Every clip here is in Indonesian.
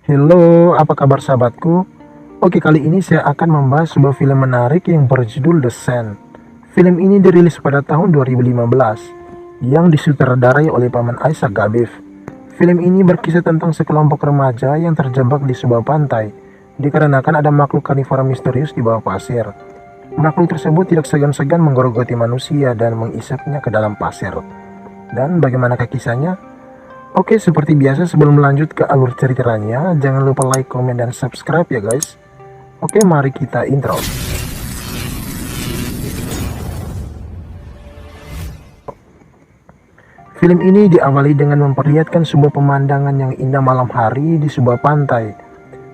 Halo, apa kabar sahabatku? Oke, kali ini saya akan membahas sebuah film menarik yang berjudul The Sand. Film ini dirilis pada tahun 2015, yang disutradarai oleh Paman Isaac Gabif. Film ini berkisah tentang sekelompok remaja yang terjebak di sebuah pantai, dikarenakan ada makhluk karnivora misterius di bawah pasir. Makhluk tersebut tidak segan-segan menggerogoti manusia dan mengisapnya ke dalam pasir. Dan bagaimanakah kisahnya? Oke, seperti biasa sebelum lanjut ke alur ceritanya, jangan lupa like, komen, dan subscribe ya guys. Oke, mari kita intro. Film ini diawali dengan memperlihatkan sebuah pemandangan yang indah malam hari di sebuah pantai.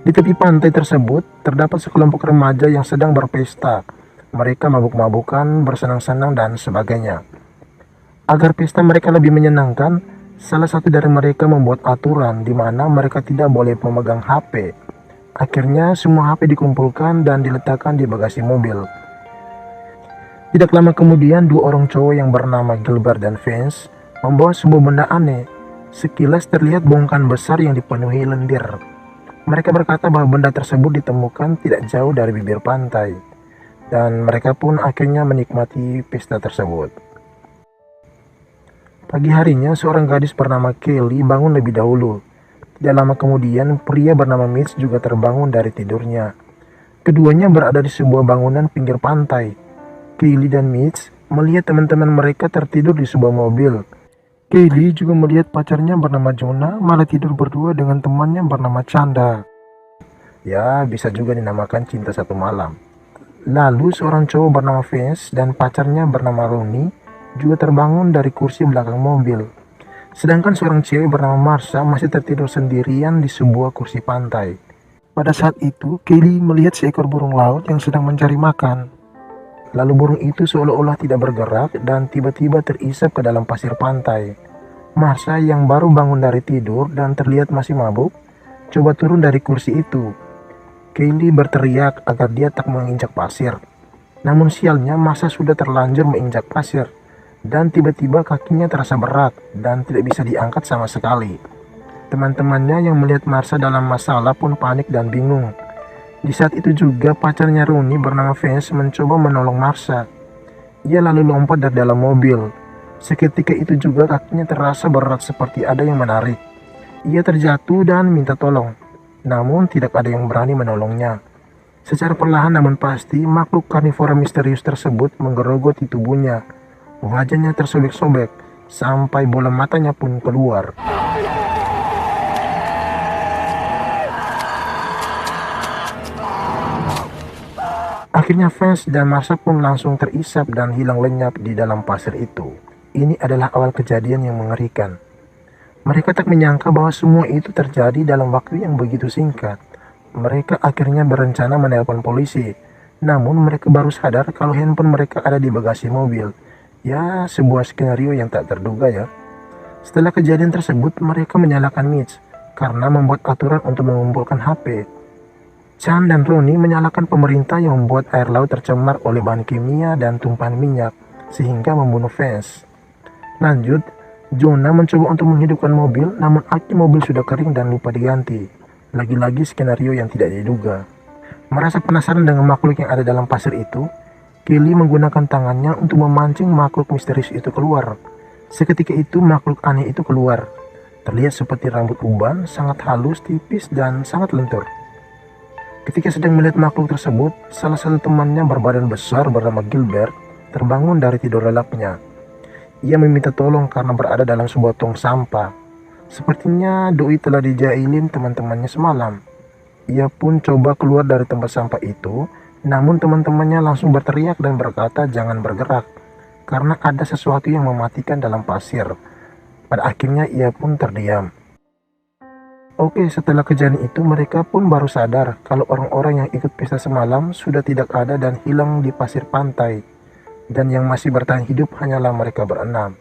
Di tepi pantai tersebut, terdapat sekelompok remaja yang sedang berpesta. Mereka mabuk-mabukan, bersenang-senang, dan sebagainya. Agar pesta mereka lebih menyenangkan, salah satu dari mereka membuat aturan di mana mereka tidak boleh memegang HP. Akhirnya semua HP dikumpulkan dan diletakkan di bagasi mobil. Tidak lama kemudian dua orang cowok yang bernama Gilbert dan Vince membawa sebuah benda aneh. Sekilas terlihat bongkahan besar yang dipenuhi lendir. Mereka berkata bahwa benda tersebut ditemukan tidak jauh dari bibir pantai. Dan mereka pun akhirnya menikmati pesta tersebut. Pagi harinya, seorang gadis bernama Kelly bangun lebih dahulu. Tidak lama kemudian, pria bernama Mitch juga terbangun dari tidurnya. Keduanya berada di sebuah bangunan pinggir pantai. Kelly dan Mitch melihat teman-teman mereka tertidur di sebuah mobil. Kelly juga melihat pacarnya bernama Jonah malah tidur berdua dengan temannya bernama Chanda. Ya, bisa juga dinamakan cinta satu malam. Lalu seorang cowok bernama Vince dan pacarnya bernama Ronnie juga terbangun dari kursi belakang mobil. Sedangkan seorang cewek bernama Marsha masih tertidur sendirian di sebuah kursi pantai. Pada saat itu, Kelly melihat seekor burung laut yang sedang mencari makan. Lalu burung itu seolah-olah tidak bergerak dan tiba-tiba terisap ke dalam pasir pantai. Marsha yang baru bangun dari tidur dan terlihat masih mabuk, coba turun dari kursi itu. Kelly berteriak agar dia tak menginjak pasir. Namun sialnya Marsha sudah terlanjur menginjak pasir. Dan tiba-tiba kakinya terasa berat dan tidak bisa diangkat sama sekali. Teman-temannya yang melihat Marsha dalam masalah pun panik dan bingung. Di saat itu juga pacarnya Ronnie bernama Vince mencoba menolong Marsha. Ia lalu lompat dari dalam mobil. Seketika itu juga kakinya terasa berat seperti ada yang menarik. Ia terjatuh dan minta tolong. Namun tidak ada yang berani menolongnya. Secara perlahan namun pasti makhluk karnivora misterius tersebut menggerogoti tubuhnya. Wajahnya tersobek-sobek, sampai bola matanya pun keluar. Akhirnya Vince dan Marsha pun langsung terisap dan hilang lenyap di dalam pasir itu. Ini adalah awal kejadian yang mengerikan. Mereka tak menyangka bahwa semua itu terjadi dalam waktu yang begitu singkat. Mereka akhirnya berencana menelpon polisi. Namun mereka baru sadar kalau handphone mereka ada di bagasi mobil. Ya, sebuah skenario yang tak terduga ya. Setelah kejadian tersebut, mereka menyalahkan Mitch karena membuat aturan untuk mengumpulkan HP. Chan dan Ronnie menyalahkan pemerintah yang membuat air laut tercemar oleh bahan kimia dan tumpahan minyak sehingga membunuh Vince. Lanjut, Jonah mencoba untuk menghidupkan mobil, namun aki mobil sudah kering dan lupa diganti. Lagi-lagi skenario yang tidak diduga. Merasa penasaran dengan makhluk yang ada dalam pasir itu, Kelly menggunakan tangannya untuk memancing makhluk misterius itu keluar. Seketika itu makhluk aneh itu keluar. Terlihat seperti rambut uban, sangat halus, tipis, dan sangat lentur. Ketika sedang melihat makhluk tersebut, salah satu temannya berbadan besar bernama Gilbert terbangun dari tidur lelapnya. Ia meminta tolong karena berada dalam sebuah tong sampah. Sepertinya doi telah dijailin teman-temannya semalam. Ia pun coba keluar dari tempat sampah itu. Namun teman-temannya langsung berteriak dan berkata jangan bergerak karena ada sesuatu yang mematikan dalam pasir. Pada akhirnya ia pun terdiam. Oke, setelah kejadian itu mereka pun baru sadar kalau orang-orang yang ikut pesta semalam sudah tidak ada dan hilang di pasir pantai. Dan yang masih bertahan hidup hanyalah mereka berenam.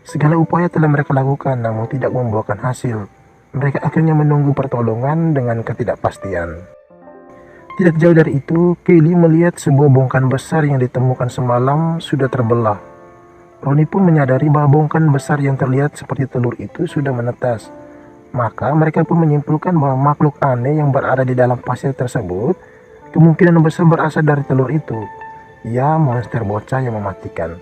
Segala upaya telah mereka lakukan namun tidak membuahkan hasil. Mereka akhirnya menunggu pertolongan dengan ketidakpastian. Tidak jauh dari itu, Kelly melihat sebuah bongkahan besar yang ditemukan semalam sudah terbelah. Ronnie pun menyadari bahwa bongkahan besar yang terlihat seperti telur itu sudah menetas. Maka mereka pun menyimpulkan bahwa makhluk aneh yang berada di dalam pasir tersebut kemungkinan besar berasal dari telur itu. Ya, monster bocah yang mematikan.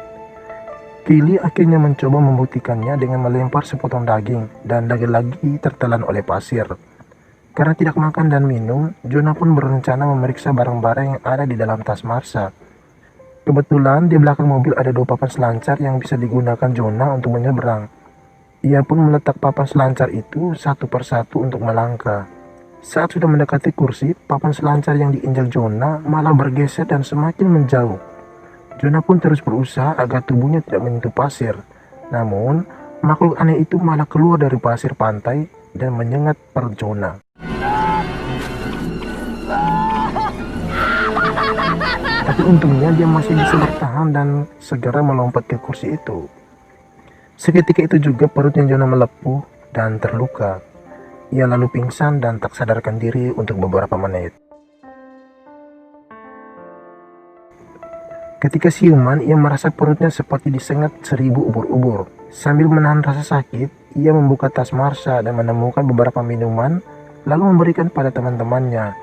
Kaylee akhirnya mencoba membuktikannya dengan melempar sepotong daging dan lagi-lagi tertelan oleh pasir. Karena tidak makan dan minum, Jonah pun berencana memeriksa barang-barang yang ada di dalam tas Marsha. Kebetulan di belakang mobil ada 2 papan selancar yang bisa digunakan Jonah untuk menyeberang. Ia pun meletak papan selancar itu satu persatu untuk melangkah. Saat sudah mendekati kursi, papan selancar yang diinjak Jonah malah bergeser dan semakin menjauh. Jonah pun terus berusaha agar tubuhnya tidak menyentuh pasir. Namun, makhluk aneh itu malah keluar dari pasir pantai dan menyengat perut Jonah. Tapi untungnya dia masih bisa bertahan dan segera melompat ke kursi itu. Seketika itu juga perutnya Jonah melepuh dan terluka. Ia lalu pingsan dan tak sadarkan diri untuk beberapa menit. Ketika siuman, ia merasa perutnya seperti disengat 1000 ubur-ubur. Sambil menahan rasa sakit, ia membuka tas Marsha dan menemukan beberapa minuman, lalu memberikan pada teman-temannya.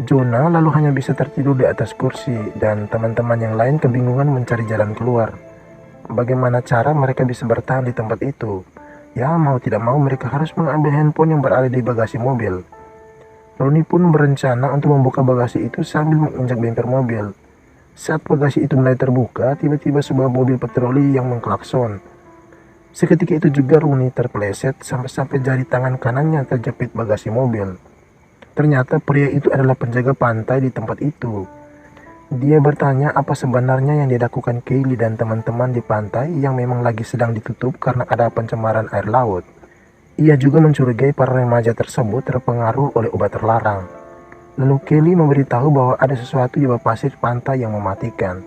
Jonah lalu hanya bisa tertidur di atas kursi, dan teman-teman yang lain kebingungan mencari jalan keluar. Bagaimana cara mereka bisa bertahan di tempat itu? Ya, mau tidak mau mereka harus mengambil handphone yang berada di bagasi mobil. Ronnie pun berencana untuk membuka bagasi itu sambil menginjak bemper mobil. Saat bagasi itu mulai terbuka, tiba-tiba sebuah mobil patroli yang mengklakson. Seketika itu juga Ronnie terpeleset sampai-sampai jari tangan kanannya terjepit bagasi mobil. Ternyata pria itu adalah penjaga pantai di tempat itu. Dia bertanya apa sebenarnya yang dilakukan Kaylee dan teman-teman di pantai yang memang lagi sedang ditutup karena ada pencemaran air laut. Ia juga mencurigai para remaja tersebut terpengaruh oleh obat terlarang. Lalu Kaylee memberitahu bahwa ada sesuatu di bawah pasir pantai yang mematikan.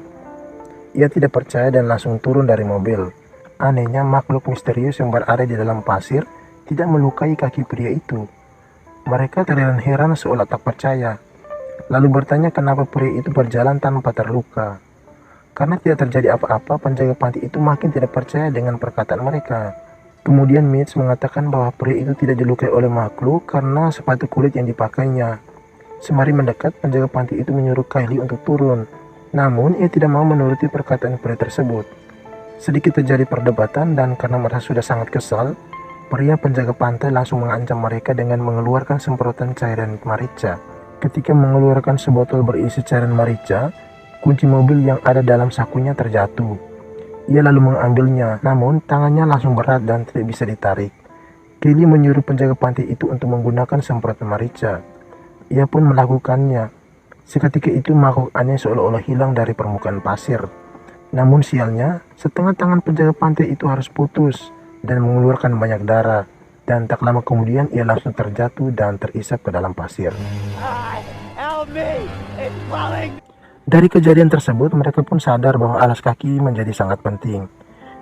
Ia tidak percaya dan langsung turun dari mobil. Anehnya makhluk misterius yang berada di dalam pasir tidak melukai kaki pria itu. Mereka terheran-heran seolah tak percaya. Lalu bertanya kenapa pria itu berjalan tanpa terluka. Karena tidak terjadi apa-apa, penjaga pantai itu makin tidak percaya dengan perkataan mereka. Kemudian Mitch mengatakan bahwa pria itu tidak dilukai oleh makhluk karena sepatu kulit yang dipakainya. Sembari mendekat, penjaga pantai itu menyuruh Kaylee untuk turun. Namun, ia tidak mau menuruti perkataan pria tersebut. Sedikit terjadi perdebatan dan karena merasa sudah sangat kesal, pria penjaga pantai langsung mengancam mereka dengan mengeluarkan semprotan cairan marica. Ketika mengeluarkan sebotol berisi cairan marica, kunci mobil yang ada dalam sakunya terjatuh. Ia lalu mengambilnya, namun tangannya langsung berat dan tidak bisa ditarik. Kaylee menyuruh penjaga pantai itu untuk menggunakan semprotan marica. Ia pun melakukannya. Seketika itu makhluk aneh seolah-olah hilang dari permukaan pasir. Namun sialnya, setengah tangan penjaga pantai itu harus putus dan mengeluarkan banyak darah. Dan tak lama kemudian ia langsung terjatuh dan terisap ke dalam pasir. Dari kejadian tersebut, mereka pun sadar bahwa alas kaki menjadi sangat penting.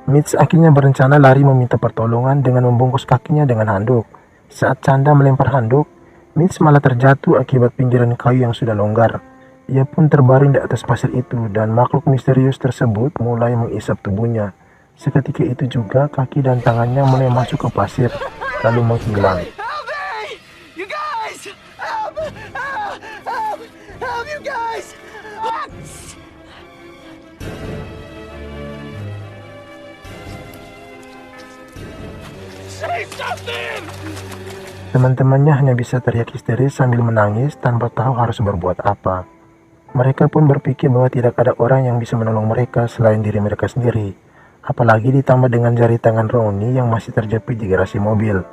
Mitch akhirnya berencana lari meminta pertolongan dengan membungkus kakinya dengan handuk. Saat Chanda melempar handuk, Mitch malah terjatuh akibat pinggiran kayu yang sudah longgar. Ia pun terbaring di atas pasir itu dan makhluk misterius tersebut mulai mengisap tubuhnya. Seketika itu juga kaki dan tangannya mulai masuk ke pasir, lalu menghilang. Teman-temannya hanya bisa teriak histeris sambil menangis tanpa tahu harus berbuat apa. Mereka pun berpikir bahwa tidak ada orang yang bisa menolong mereka selain diri mereka sendiri. Apalagi ditambah dengan jari tangan Ronnie yang masih terjepit di garasi mobil.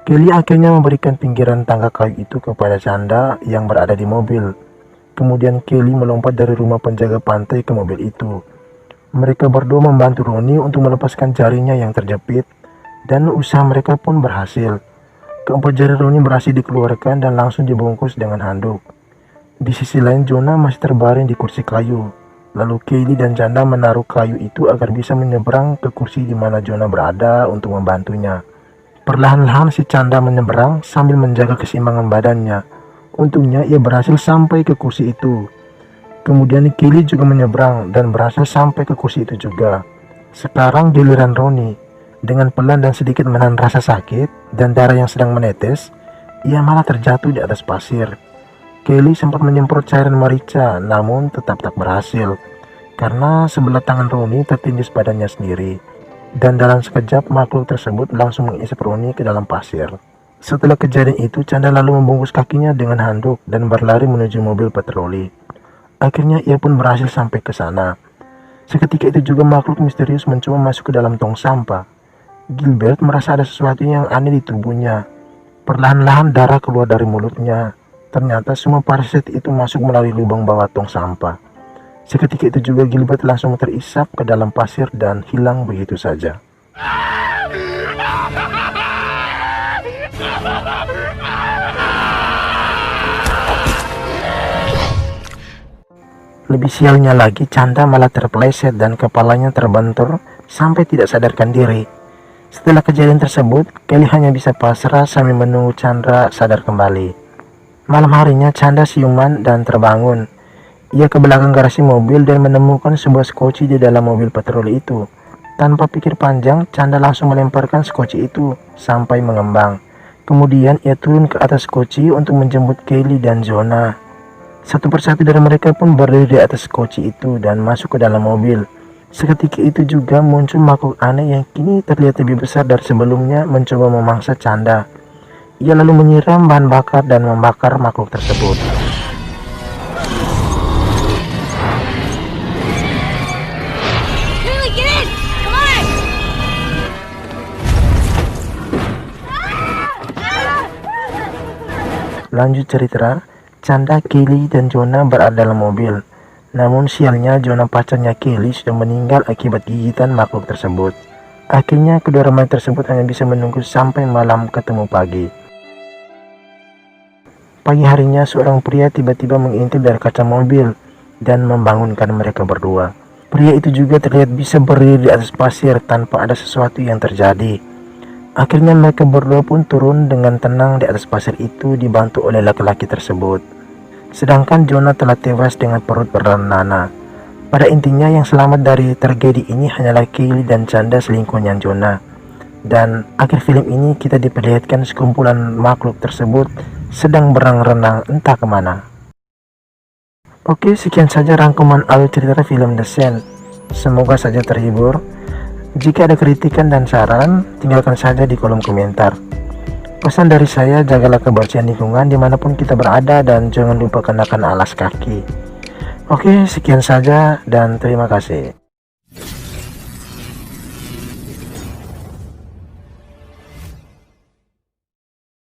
Kaylee akhirnya memberikan pinggiran tangga kayu itu kepada Chanda yang berada di mobil. Kemudian Kaylee melompat dari rumah penjaga pantai ke mobil itu. Mereka berdua membantu Ronnie untuk melepaskan jarinya yang terjepit, dan usaha mereka pun berhasil. Keempat jari Ronnie berhasil dikeluarkan dan langsung dibungkus dengan handuk. Di sisi lain, Jonah masih terbaring di kursi kayu. Lalu Kaylee dan Chanda menaruh kayu itu agar bisa menyeberang ke kursi di mana Jonah berada untuk membantunya. Perlahan-lahan si Chanda menyeberang sambil menjaga keseimbangan badannya. Untungnya ia berhasil sampai ke kursi itu. Kemudian Kaylee juga menyeberang dan berhasil sampai ke kursi itu juga. Sekarang giliran Ronnie. Dengan pelan dan sedikit menahan rasa sakit dan darah yang sedang menetes, ia malah terjatuh di atas pasir. Kelly sempat menyemprot cairan merica, namun tetap tak berhasil, karena sebelah tangan Rooney tertindih badannya sendiri. Dan dalam sekejap makhluk tersebut langsung mengisap Rooney ke dalam pasir. Setelah kejadian itu, Chandra lalu membungkus kakinya dengan handuk dan berlari menuju mobil patroli. Akhirnya ia pun berhasil sampai ke sana. Seketika itu juga makhluk misterius mencoba masuk ke dalam tong sampah. Gilbert merasa ada sesuatu yang aneh di tubuhnya. Perlahan-lahan darah keluar dari mulutnya. Ternyata semua parasit itu masuk melalui lubang bawah tong sampah. Seketika itu juga Gilbert langsung terisap ke dalam pasir dan hilang begitu saja. Lebih sialnya lagi, Chandra malah terpeleset dan kepalanya terbentur sampai tidak sadarkan diri. Setelah kejadian tersebut, Kelly hanya bisa pasrah sambil menunggu Chandra sadar kembali. Malam harinya, Chandra siuman dan terbangun. Ia ke belakang garasi mobil dan menemukan sebuah skoci di dalam mobil patroli itu. Tanpa pikir panjang, Chandra langsung melemparkan skoci itu sampai mengembang. Kemudian ia turun ke atas skoci untuk menjemput Kelly dan Jonah. Satu persatu dari mereka pun berdiri di atas skoci itu dan masuk ke dalam mobil. Seketika itu juga muncul makhluk aneh yang kini terlihat lebih besar dari sebelumnya mencoba memangsa Chandra. Ia lalu menyiram bahan bakar dan membakar makhluk tersebut. Lanjut cerita, Chandra, Kelly, dan Jonah berada dalam mobil. Namun sialnya, Jonah pacarnya Kelly sudah meninggal akibat gigitan makhluk tersebut. Akhirnya kedua remaja tersebut hanya bisa menunggu sampai malam ketemu pagi. Pagi harinya seorang pria tiba-tiba mengintip dari kaca mobil dan membangunkan mereka berdua. Pria itu juga terlihat bisa berdiri di atas pasir tanpa ada sesuatu yang terjadi. Akhirnya mereka berdua pun turun dengan tenang di atas pasir itu dibantu oleh laki-laki tersebut. Sedangkan Jonah telah tewas dengan perut bernanah. Pada intinya yang selamat dari tragedi ini hanyalah Kelly dan Chandra selingkuhnya Jonah. Dan akhir film ini kita diperlihatkan sekumpulan makhluk tersebut sedang berenang-renang entah kemana. Oke, sekian saja rangkuman alur cerita film The Sand. Semoga saja terhibur. Jika ada kritikan dan saran, tinggalkan saja di kolom komentar. Pesan dari saya, jagalah kebersihan lingkungan dimanapun kita berada dan jangan lupa kenakan alas kaki. Oke, sekian saja dan terima kasih.